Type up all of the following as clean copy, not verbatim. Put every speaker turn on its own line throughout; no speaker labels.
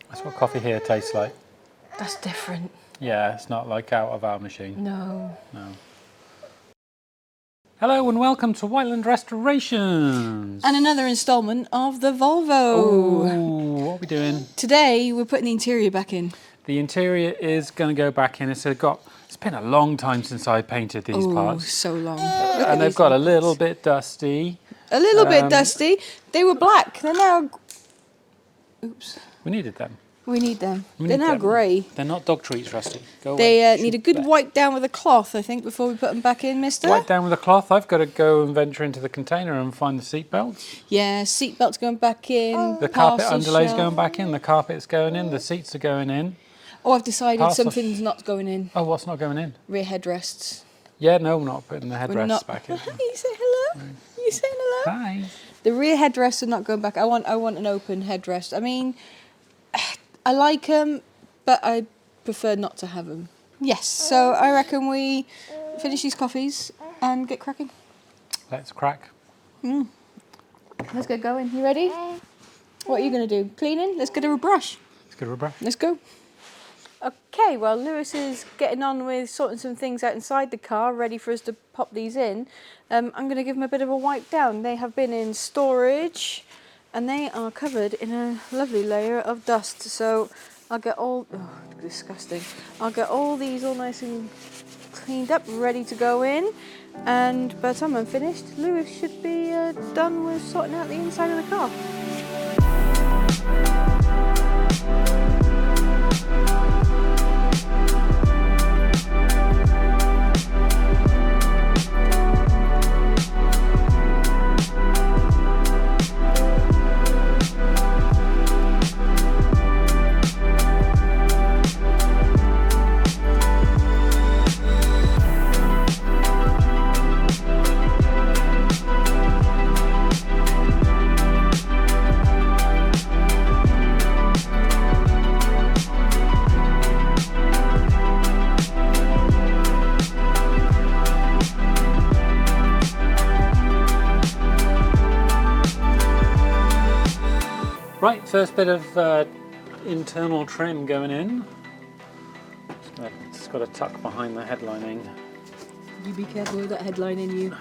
That's what coffee here tastes like.
That's different.
Yeah, it's not like out of our machine.
No.
No. Hello and welcome to Whiteland Restorations.
And another instalment of the Volvo.
Oh, what are we doing?
Today we're putting the interior back in.
The interior is going to go back in. It's been a long time since I painted these parts.
Oh, so long.
And they've got a little bit dusty.
A little bit dusty. They were black. They're now... Oops.
We needed them.
We need them. They're now grey.
They're not dog treats, Rusty. Go away.
They need a good wipe down with a cloth, I think, before we put them back in, mister.
Wipe down with a cloth. I've got to go and venture into the container and find the seat belts.
Yeah, seat belts going back in.
The carpet underlay's going back in. The carpet's going in. The seats are going in.
Oh, I've decided something's not going in.
Oh, what's not going in?
Rear headrests.
Yeah, no, we're not putting the headrests back in.
You say hello? Right. You saying hello?
Hi.
The rear headrests are not going back. I want an open headrest. I mean, I like them, but I prefer not to have them. Yes, so I reckon we finish these coffees and get cracking.
Let's crack.
Let's get going. You ready? What are you going to do? Cleaning? Let's get her a brush.
Let's get her a brush.
Let's go. Okay, well, Lewis is getting on with sorting some things out inside the car, ready for us to pop these in. I'm going to give them a bit of a wipe down. They have been in storage and they are covered in a lovely layer of dust. So I'll get all, disgusting. I'll get all these all nice and cleaned up, ready to go in. And by the time I'm finished, Lewis should be done with sorting out the inside of the car.
Right, first bit of internal trim going in. Just got to tuck behind the headlining.
You be careful with that headlining, you.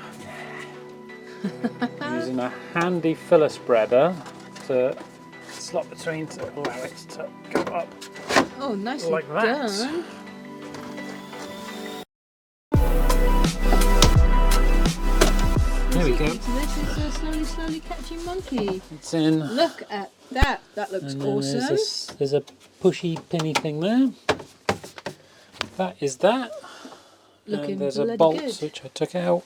Using a handy filler spreader to slot between to allow it to go up.
Oh, nicely
like that.
done.
There we go.
This is slowly catching monkey.
It's in.
Look at that. That looks awesome.
There's a pushy pinny thing there. That is that.
Looking
and there's a
bloody
bolt
good.
which I took out.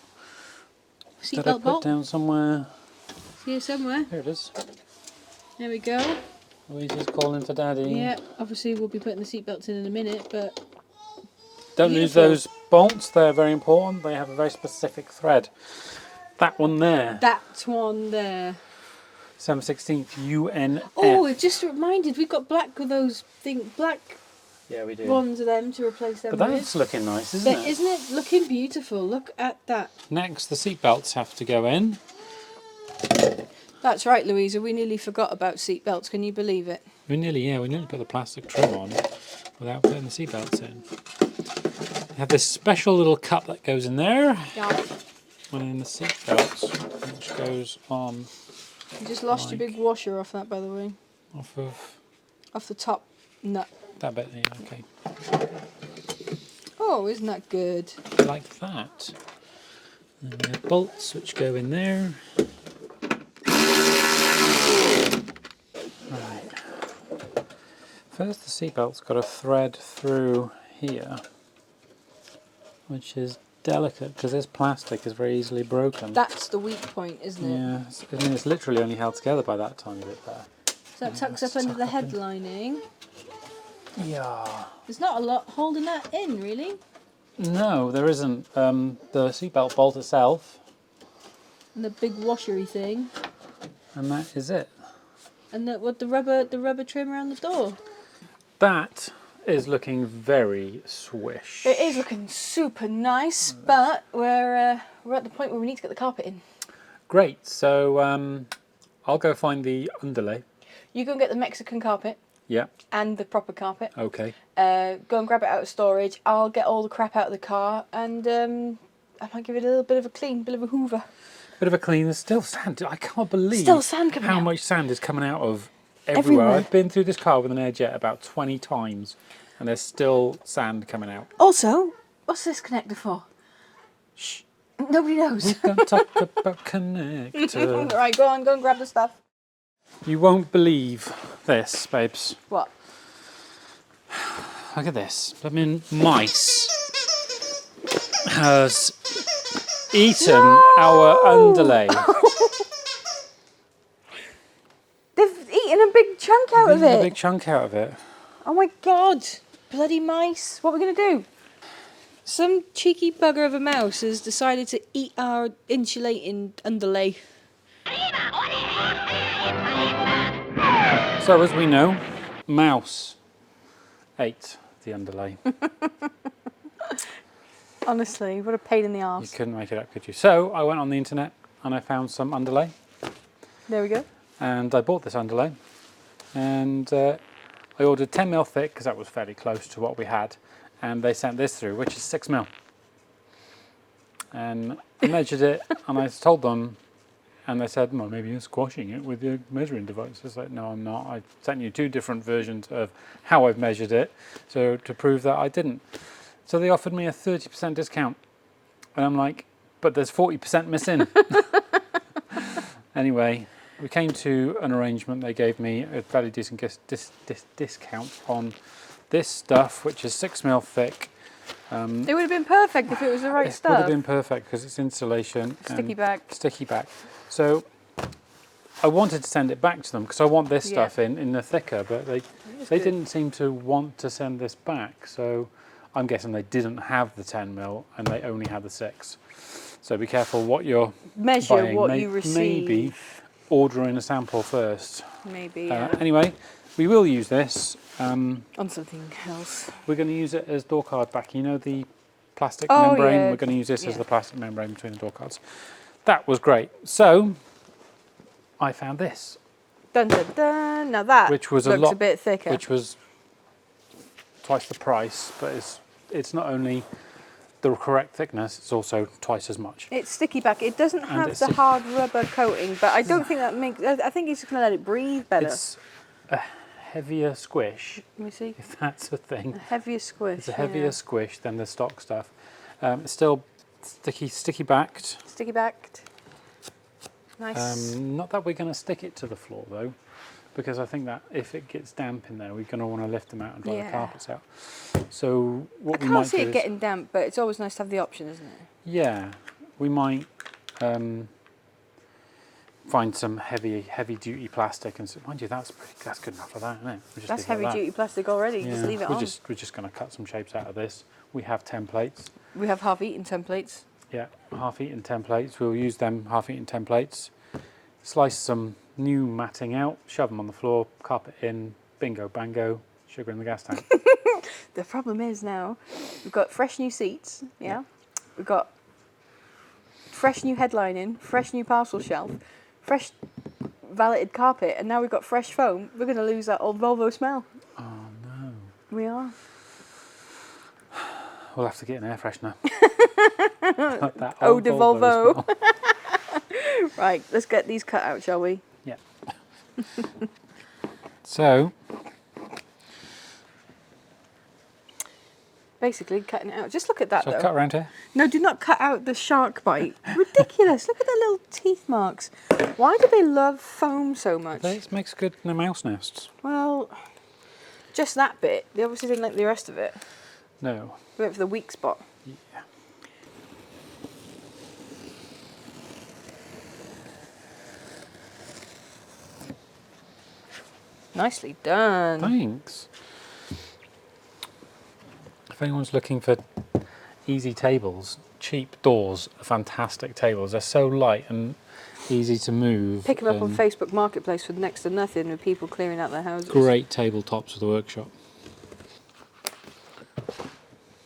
That I
Seatbelt
put
bolt.
down somewhere.
Here somewhere.
There it is.
There we go.
Louise's calling for Daddy.
Yeah, obviously we'll be putting the seatbelts in a minute, but...
Don't lose those bolts, they're very important. They have a very specific thread. That one there.
That one there.
7/16 UNF.
Oh, it just reminded, we've got black with those black
yeah, we do.
ones of them to replace them
But
with.
that's looking nice, isn't it?
Isn't it looking beautiful? Look at that.
Next, the seat belts have to go in.
That's right, Louisa. We nearly forgot about seat belts. Can you believe it?
We nearly put the plastic trim on without putting the seat belts in. We have this special little cup that goes in there.
Yeah.
And then the seat belts, which goes on.
You just lost your big washer off that, by the way.
Off
the top nut.
That bit, yeah, okay.
Oh, isn't that good?
Like that. And then we have bolts which go in there. Right. First, the seatbelt's got a thread through here, which is delicate because this plastic is very easily broken.
That's the weak point, isn't it?
Yeah, I mean, it's literally only held together by that tiny bit there.
So that tucks up under the headlining.
Yeah.
There's not a lot holding that in, really.
No, there isn't. The seatbelt bolt itself.
And the big washery thing.
And that is it.
And the rubber trim around the door.
That is looking very swish.
It is looking super nice, but we're at the point where we need to get the carpet in.
Great. So I'll go find the underlay.
You go and get the Mexican carpet.
Yeah.
and the proper carpet.
Okay.
Go and grab it out of storage. I'll get all the crap out of the car, and I might give it a little bit of a clean, bit of a hoover.
Bit of a clean. There's still sand. I can't believe
Still sand coming
how
out.
much sand is coming out of everywhere.
Everywhere.
I've been through this car with an air jet about 20 times, and there's still sand coming out.
Also, what's this connector for?
Shh.
Nobody knows.
Don't talk about connector.
Right, go and grab the stuff.
You won't believe this, babes.
What?
Look at this. I mean, mice has eaten our underlay.
They've eaten a big chunk out of
A
it.
big chunk out of it.
Oh my god. Bloody mice. What are we going to do? Some cheeky bugger of a mouse has decided to eat our insulating underlay.
So as we know, mouse ate the underlay.
Honestly, what a pain in the
You
arse.
couldn't make it up, could you? So I went on the internet and I found some underlay,
There we go.
and I bought this underlay, and I ordered 10mm thick because that was fairly close to what we had, and they sent this through, which is 6mm. And I measured it, and I told them, and they said, well, maybe you're squashing it with your measuring device. I was like, no, I'm not. I sent you 2 different versions of how I've measured it, so to prove that I didn't. So they offered me a 30% discount, and I'm like, but there's 40% missing. Anyway, we came to an arrangement. They gave me a fairly decent discount on this stuff, which is 6mm thick.
It would have been perfect if it was the right
It
stuff.
would have been perfect because it's insulation.
Sticky
and
back.
Sticky back. So I wanted to send it back to them because I want this stuff in the thicker, but they didn't seem to want to send this back. So I'm guessing they didn't have the 10mm and they only had the 6. So be careful what you're
Measure
buying.
what you receive.
Maybe ordering a sample first.
Maybe, yeah.
Anyway, we will use this.
On something else.
We're going to use it as door card back. You know the plastic
Oh,
membrane?
yeah.
We're going to use this as
Yeah.
the plastic membrane between the door cards. That was great. So I found this,
Dun dun dun. Now that
which was
looks
a lot,
a bit thicker.
which was twice the price, but it's not only the correct thickness, it's also twice as much.
It's sticky back. It doesn't have
it's
the
sticky.
hard rubber coating, but I don't think that makes. I think it's just going to let it breathe better.
It's a heavier squish,
Let me see.
if that's a thing.
A heavier squish.
It's a heavier squish than the stock stuff. It's still sticky backed.
Sticky backed. Nice.
Not that we're going to stick it to the floor though, because I think that if it gets damp in there, we're going to want to lift them out and dry the carpets out. So what
I
we might
can't see
do
it
is,
getting damp, but it's always nice to have the option, isn't it?
yeah, we might find some heavy duty plastic, and so, mind you, that's good enough for that, isn't it? We'll just
That's
leave it
heavy
at that.
duty plastic already.
Yeah,
Just leave it
we're
on.
just going to cut some shapes out of this. We have templates.
We have half-eaten templates.
Yeah, half-eaten templates. We'll use them half-eaten templates. Slice some new matting out, shove them on the floor, carpet in, bingo, bango, sugar in the gas tank.
The problem is now we've got fresh new seats. Yeah. We've got fresh new headlining, fresh new parcel shelf, fresh valeted carpet, and now we've got fresh foam. We're going to lose that old Volvo smell.
Oh no.
We are.
We'll have to get an air freshener. That
Oh,
old
the Volvo.
smell.
Right, let's get these cut out, shall we?
Yeah. So,
Basically, cutting it out. Just look at that,
shall I
though.
cut around here?
No, do not cut out the shark bite. Ridiculous. Look at the little teeth marks. Why do they love foam so much?
This makes good mouse nests.
Well, just that bit. They obviously didn't like the rest of it.
No.
They went for the weak spot.
Yeah.
Nicely done.
Thanks. If anyone's looking for easy tables, cheap doors are fantastic tables. They're so light and easy to move.
Pick them up on
and
Facebook Marketplace for next to nothing with people clearing out their houses.
Great tabletops for the workshop.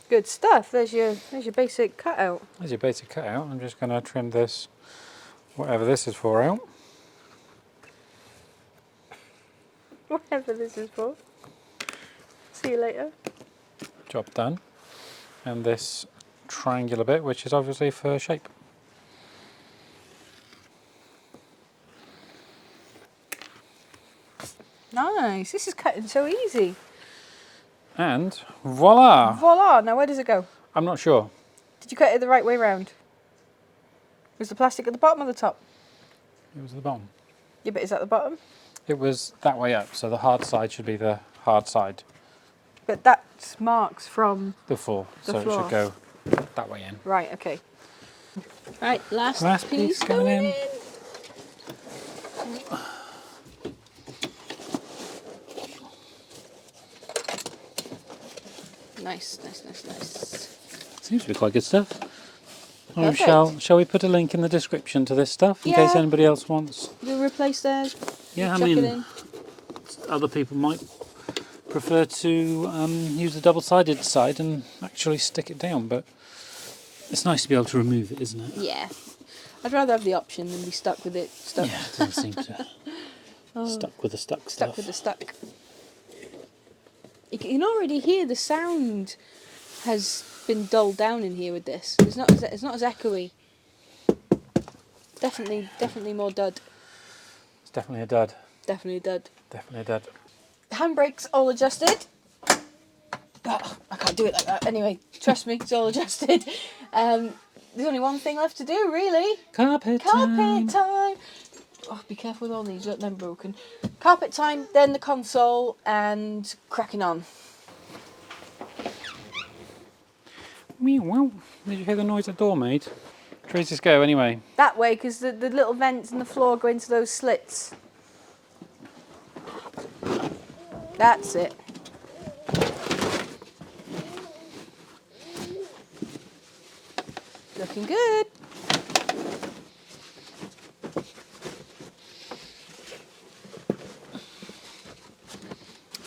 Good stuff. There's your basic cutout.
There's your basic cutout. I'm just going to trim this, whatever this is for, out.
Whatever this is for. See you later.
Job done. And this triangular bit, which is obviously for shape.
Nice. This is cutting so easy.
And voila!
Voila. Now where does it go?
I'm not sure.
Did you cut it the right way round? Was the plastic at the bottom or the top?
It was at the bottom.
Yeah, but is that the bottom?
It was that way up, so the hard side should be the hard side.
But that's marks from
The floor.
The
So
floor.
it should go that way in.
right. Okay. Right. Last
Piece
piece
going in.
Nice.
Seems to be quite good stuff. Oh,
Perfect.
shall we put a link in the description to this stuff in case
Yeah.
anybody else wants?
We'll replace theirs.
Yeah, I
Chuck it
mean,
in.
other people might prefer to use the double-sided side and actually stick it down, but it's nice to be able to remove it, isn't it?
Yeah. I'd rather have the option than be stuck with it. Stuck.
Yeah, it doesn't seem to. Stuck with the stuck stuff.
Stuck with the stuck. You can already hear the sound has been dulled down in here with this. It's not as echoey. Definitely more dud.
It's definitely a dud.
Definitely dud.
Definitely a dud.
Handbrakes all adjusted. Oh, I can't do it like that. Anyway, trust me, it's all adjusted. There's only one thing left to do, really.
Carpet
Carpet time. Oh, be careful with all these, let them broken. Carpet time, then the console, and cracking on.
Meow. Did you hear the noise the door made? Where's this go anyway?
That way, because the little vents in the floor go into those slits. That's it. Looking good.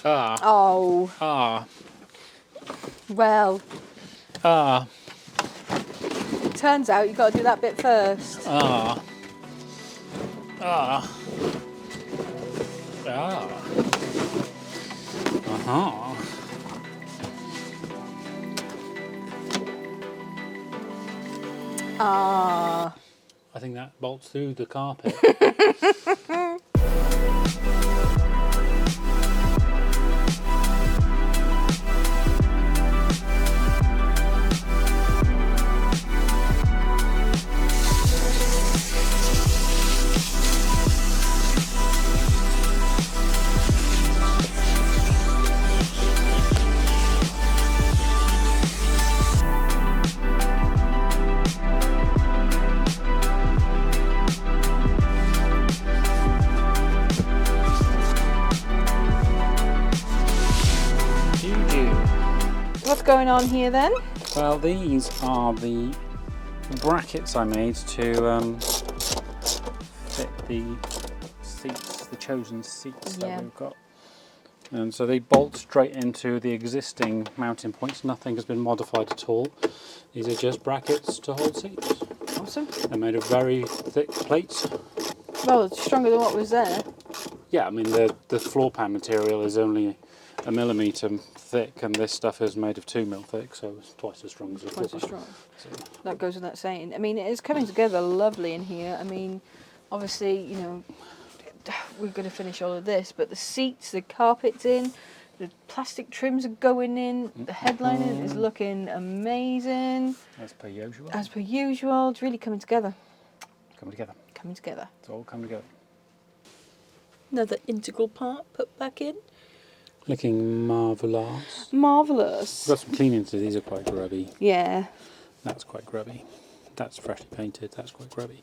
Ah.
Oh,
Ah.
well,
Ah.
turns out you've got to do that bit first.
Ah. Ah. Ah. Uh-huh.
Ah.
I think that bolts through the carpet.
What's going on here then?
Well, these are the brackets I made to fit the seats, the chosen seats
Yeah.
that we've got. And so they bolt straight into the existing mounting points. Nothing has been modified at all. These are just brackets to hold seats.
Awesome.
They're made of very thick plates.
Well, it's stronger than what was there.
Yeah, I mean the floor pan material is only a millimetre thick, and this stuff is made of 2 mil thick, so it's twice as strong as the floor
Twice as
pan.
strong.
So,
That goes without saying. I mean, it is coming together lovely in here. I mean, obviously, you know, we're going to finish all of this, but the seats, the carpet's in, the plastic trims are going in, the headlining is looking amazing.
as per usual.
As per usual, it's really coming together.
Coming together.
Coming together.
It's all coming together.
Another integral part put back in.
Looking marvellous.
Marvellous.
Got some cleaning to do. These are quite grubby.
Yeah.
That's quite grubby. That's freshly painted. That's quite grubby.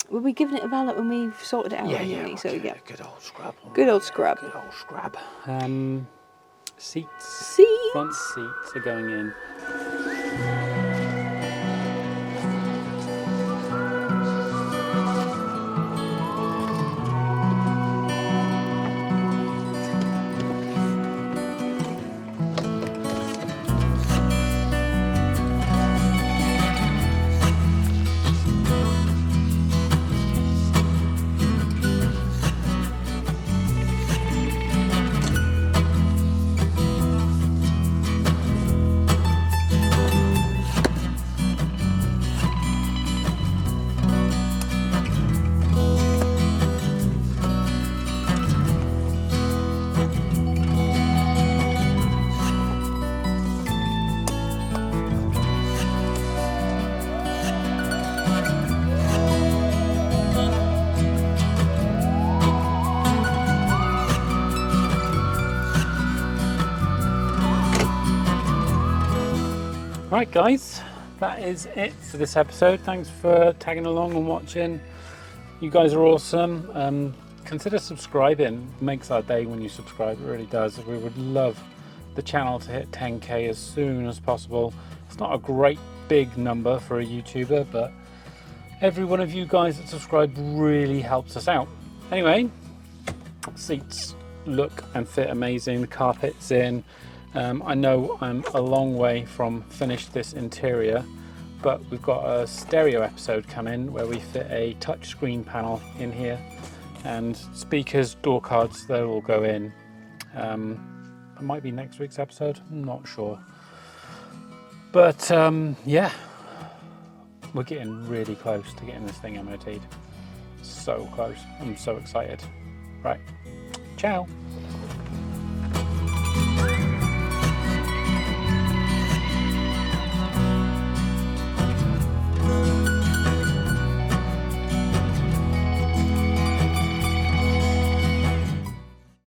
We'll be giving it a ballot when we've sorted it out anyway, so yeah.
Good old scrub.
Good old scrub.
Good old scrub. Seats.
Seats.
Front seats are going in. Right guys, that is it for this episode. Thanks for tagging along and watching. You guys are awesome. Consider subscribing. It makes our day when you subscribe, it really does. We would love the channel to hit 10k as soon as possible. It's not a great big number for a YouTuber, but every one of you guys that subscribe really helps us out. Anyway, seats look and fit amazing, the carpet's in. I know I'm a long way from finished this interior, but we've got a stereo episode coming where we fit a touchscreen panel in here, and speakers, door cards, they'll all go in. It might be next week's episode, I'm not sure. But yeah, we're getting really close to getting this thing MOT'd. So close, I'm so excited. Right, ciao.